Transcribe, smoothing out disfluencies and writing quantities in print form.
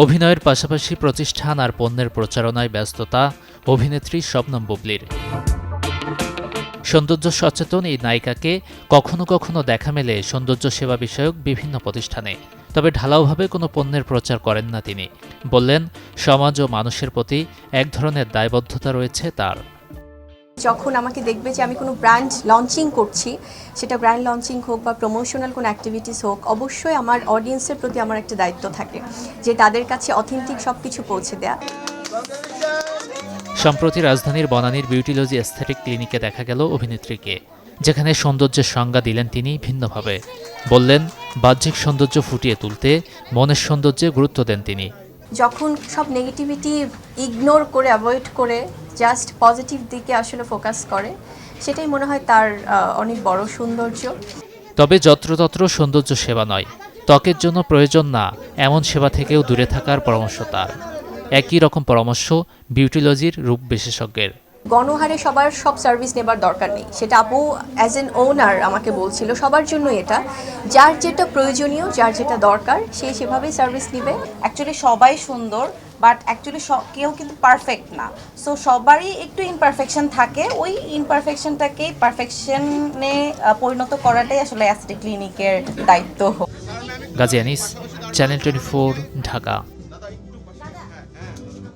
অভিনয়ের পাশাপাশি প্রতিষ্ঠান আর পণ্যের প্রচারণায় ব্যস্ততা অভিনেত্রী শবনম বুবলির। সৌন্দর্য সচেতন এই নায়িকাকে কখনো কখনো দেখা মেলে সৌন্দর্য সেবা বিষয়ক বিভিন্ন প্রতিষ্ঠানে। তবে ঢালাওভাবে কোনো পণ্যের প্রচার করেন না তিনি। বললেন, সমাজ ও মানুষের প্রতি এক ধরনের দায়বদ্ধতা রয়েছে তার। যখন আমাকে দেখবে যে আমি কোনো ব্র্যান্ড লঞ্চিং করছি, সেটা ব্র্যান্ড লঞ্চিং হোক বা প্রমোশনাল কোনো অ্যাক্টিভিটিস হোক, অবশ্যই আমার অডিয়েন্সের প্রতি আমার একটা দায়িত্ব থাকে যে তাদের কাছে অথেন্টিক সব কিছু পৌঁছে দেয়া। সম্প্রতি রাজধানীর বনানীর বিউটিলজি এস্থেটিক ক্লিনিকে দেখা গেল অভিনেত্রীকে, যেখানে সৌন্দর্যের সংজ্ঞা দিলেন তিনি ভিন্নভাবে। বললেন, বাহ্যিক সৌন্দর্য ফুটিয়ে তুলতে মনের সৌন্দর্যে গুরুত্ব দেন তিনি। যখন সব নেগেটিভিটি ইগনোর করে, অ্যাভয়েড করে জাস্ট পজিটিভ দিকে আসলে ফোকাস করে, সেটাই মনে হয় তার অনেক বড় সৌন্দর্য। তবে যত্রতত্র সৌন্দর্য সেবা নয়, ত্বকের জন্য প্রয়োজন না এমন সেবা থেকেও দূরে থাকার পরামর্শ তার। একই রকম পরামর্শ বিউটিলজির রূপ বিশেষজ্ঞের। গণহারে সবার সব সার্ভিস নেবার দরকার নেই, সেটা আপু অ্যাজ এন ওনার আমাকে বলছিল। সবার জন্য এটা, যার যেটা প্রয়োজনীয়, যার যেটা দরকার, সে সেভাবেই সার্ভিস নেবে। অ্যাকচুয়ালি সবাই সুন্দর, বাট অ্যাকচুয়ালি কেউ কিন্তু পারফেক্ট না। সো সবারই একটু ইমপারফেকশন থাকে, ওই ইমপারফেকশনটাকে পারফেকশনে পরিণত করাটাই আসলে অ্যাস্থেটিক ক্লিনিকের দায়িত্ব। গাজী আনিস, চ্যানেল 24, ঢাকা।